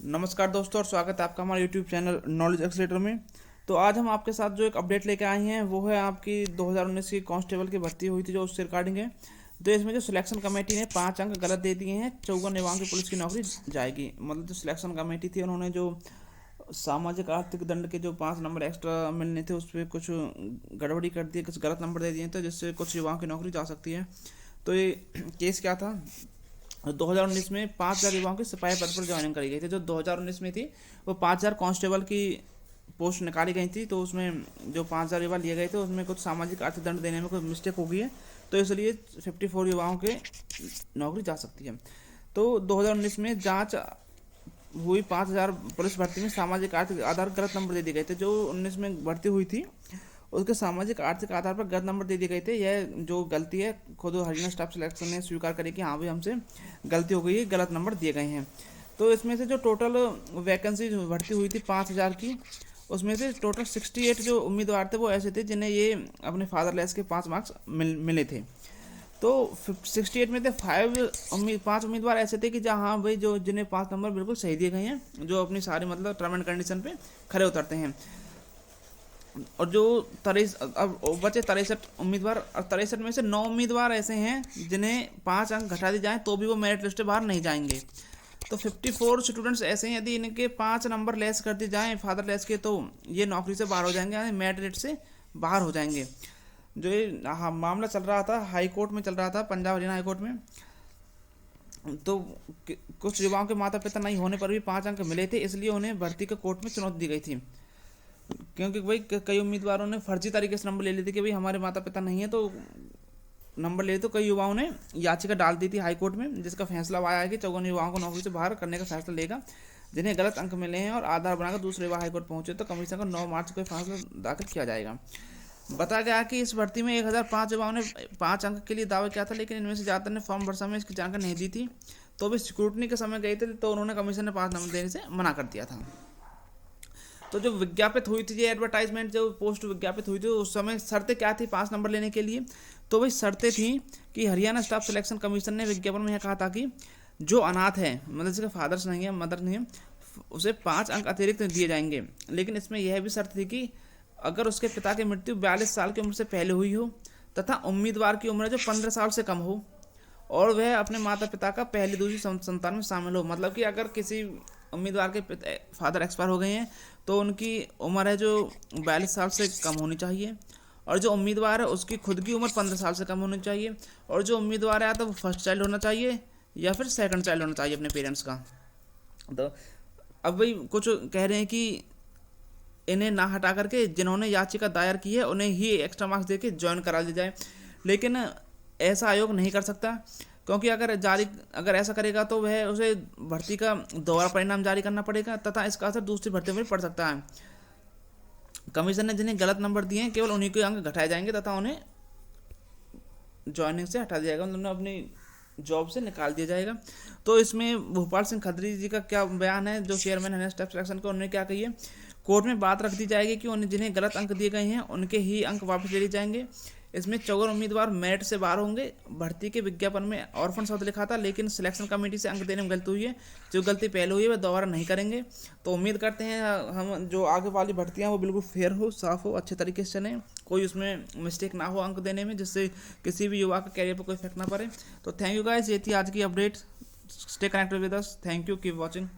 नमस्कार दोस्तों और स्वागत है आपका हमारे यूट्यूब चैनल नॉलेज एक्सलेटर में। तो आज हम आपके साथ जो एक अपडेट लेके आए हैं वो है आपकी 2019 की कांस्टेबल की भर्ती हुई थी जो उससे रिगार्डिंग है। तो इसमें जो सिलेक्शन कमेटी ने 5 अंक गलत दे दिए हैं, 54 युवाओं की पुलिस की नौकरी जाएगी। मतलब जो सिलेक्शन कमेटी थी उन्होंने जो सामाजिक आर्थिक दंड के जो 5 नंबर एक्स्ट्रा मिलने थे उस पर कुछ गड़बड़ी कर दी, कुछ गलत नंबर दे दिए थे जिससे कुछ युवाओं की नौकरी जा सकती है। तो ये केस क्या था, 2019 में 5,000 युवाओं की सिपाही पद पर ज्वाइनिंग करी गई थी। जो 2019 में थी वो 5,000 कांस्टेबल की पोस्ट निकाली गई थी। तो उसमें जो 5,000 युवा लिए गए थे उसमें कुछ सामाजिक आर्थिक दंड देने में कुछ मिस्टेक हो गई है, तो इसलिए 54 युवाओं के नौकरी जा सकती है। तो 2019 में जांच हुई 5,000 पुलिस भर्ती में सामाजिक आर्थिक आधार गलत नंबर दे दिए गए थे। जो 19 में भर्ती हुई थी उसके सामाजिक आर्थिक आधार पर गलत नंबर दे दिए गए थे। यह जो गलती है खुद हरियाणा स्टाफ सिलेक्शन ने स्वीकार करी कि हाँ भाई हमसे गलती हो गई है, गलत नंबर दिए गए हैं। तो इसमें से जो टोटल वैकेंसी भर्ती हुई थी 5,000 की, उसमें से टोटल 68 जो उम्मीदवार थे वो ऐसे थे जिन्हें ये अपने फादरलेस के 5 मार्क्स मिले थे। तो 68 में थे 5 उम्मीदवार ऐसे थे कि जहाँ भाई जो जिन्हें 5 नंबर बिल्कुल सही दिए गए हैं, जो अपनी सारी मतलब टर्म एंड कंडीशन पे खरे उतरते हैं। और जो 23 अब बचे 63 उम्मीदवार, और 63 में से 9 उम्मीदवार ऐसे हैं जिन्हें 5 अंक घटा दिए जाएँ तो भी वो मेरिट लिस्ट से बाहर नहीं जाएंगे। तो 54 स्टूडेंट्स ऐसे हैं, यदि इनके 5 नंबर लेस कर दिए जाएँ फादर लेस के तो ये नौकरी से बाहर हो जाएंगे, यानी मेरिट लिस्ट से बाहर हो जाएंगे। जो ये मामला चल रहा था हाई कोर्ट में चल रहा था, पंजाब हरियाणा हाई कोर्ट में। तो कुछ युवाओं के माता पिता नहीं होने पर भी 5 अंक मिले थे, इसलिए उन्हें भर्ती के कोर्ट में चुनौती दी गई थी। क्योंकि भाई कई उम्मीदवारों ने फर्जी तरीके से नंबर ले लिए थे कि भाई हमारे माता पिता नहीं है तो नंबर ले, तो कई युवाओं ने याचिका डाल दी थी हाई कोर्ट में, जिसका फैसला आया है कि 54 युवाओं को नौकरी से बाहर करने का फैसला लेगा जिन्हें गलत अंक मिले हैं और आधार बनाकर दूसरे युवा हाईकोर्ट पहुंचे तो कमीशन को 9 मार्च को फैसला दाखिल किया जाएगा। बताया गया कि इस भर्ती में 1005 युवाओं ने 5 अंक के लिए दावा किया था, लेकिन इनमें से ज़्यादातर ने फॉर्म भर समय इसकी जानकारी नहीं दी थी। तो भी स्क्रूटनी के समय गए थे तो उन्होंने कमीशन ने 5 नंबर देने से मना कर दिया था। तो जो विज्ञापित हुई थी, ये एडवर्टाइजमेंट जो पोस्ट विज्ञापित हुई थी उस समय शर्तें क्या थी 5 नंबर लेने के लिए। तो वही शर्तें थी कि हरियाणा स्टाफ सिलेक्शन कमीशन ने विज्ञापन में यह कहा था कि जो अनाथ है, मतलब जिसके फादर्स नहीं है, मदर नहीं है, उसे 5 अंक अतिरिक्त दिए जाएंगे। लेकिन इसमें यह भी शर्त थी कि अगर उसके पिता की मृत्यु 42 साल की उम्र से पहले हुई हो तथा उम्मीदवार की उम्र जो 15 साल से कम हो और वह अपने माता पिता का पहली दूसरी संतान में शामिल हो। मतलब कि अगर किसी उम्मीदवार के फादर एक्सपायर हो गए हैं तो उनकी उम्र है जो 42 साल से कम होनी चाहिए, और जो उम्मीदवार है उसकी खुद की उम्र 15 साल से कम होनी चाहिए, और जो उम्मीदवार है तो वो फर्स्ट चाइल्ड होना चाहिए या फिर सेकंड चाइल्ड होना चाहिए अपने पेरेंट्स का। तो अब भाई कुछ कह रहे हैं कि इन्हें ना हटा करके जिन्होंने याचिका दायर की है उन्हें ही एक्स्ट्रा मार्क्स देके ज्वाइन करा दिया जाए, लेकिन ऐसा आयोग नहीं कर सकता, क्योंकि अगर ऐसा करेगा तो वह उसे भर्ती का दोबारा परिणाम जारी करना पड़ेगा तथा इसका असर दूसरी भर्ती में पड़ सकता है। कमीशन ने जिन्हें गलत नंबर दिए हैं केवल उन्हीं के अंक घटाए जाएंगे तथा उन्हें ज्वाइनिंग से हटा दिया जाएगा, उन्हें अपनी जॉब से निकाल दिया जाएगा। तो इसमें भोपाल सिंह खत्री जी का क्या बयान है, जो चेयरमैन है स्टाफ सिलेक्शन का, उन्होंने क्या कही है, कोर्ट में बात रख दी जाएगी कि उन्हें जिन्हें गलत अंक दिए गए हैं उनके ही अंक वापस ले लिए जाएंगे। इसमें 54 उम्मीदवार मेरिट से बाहर होंगे। भर्ती के विज्ञापन में ऑर्फन शब्द लिखा था, लेकिन सिलेक्शन कमेटी से अंक देने में गलती हुई है। जो गलती पहले हुई है वह दोबारा नहीं करेंगे। तो उम्मीद करते हैं हम जो आगे वाली भर्तियां वो बिल्कुल फेयर हो, साफ हो, अच्छे तरीके से चलें, कोई उसमें मिस्टेक ना हो अंक देने में, जिससे किसी भी युवा के कैरियर पर कोई इफेक्ट ना पड़े। तो थैंक यू गाइस, ये थी आज की update. Stay connected with us. Thank you, keep watching.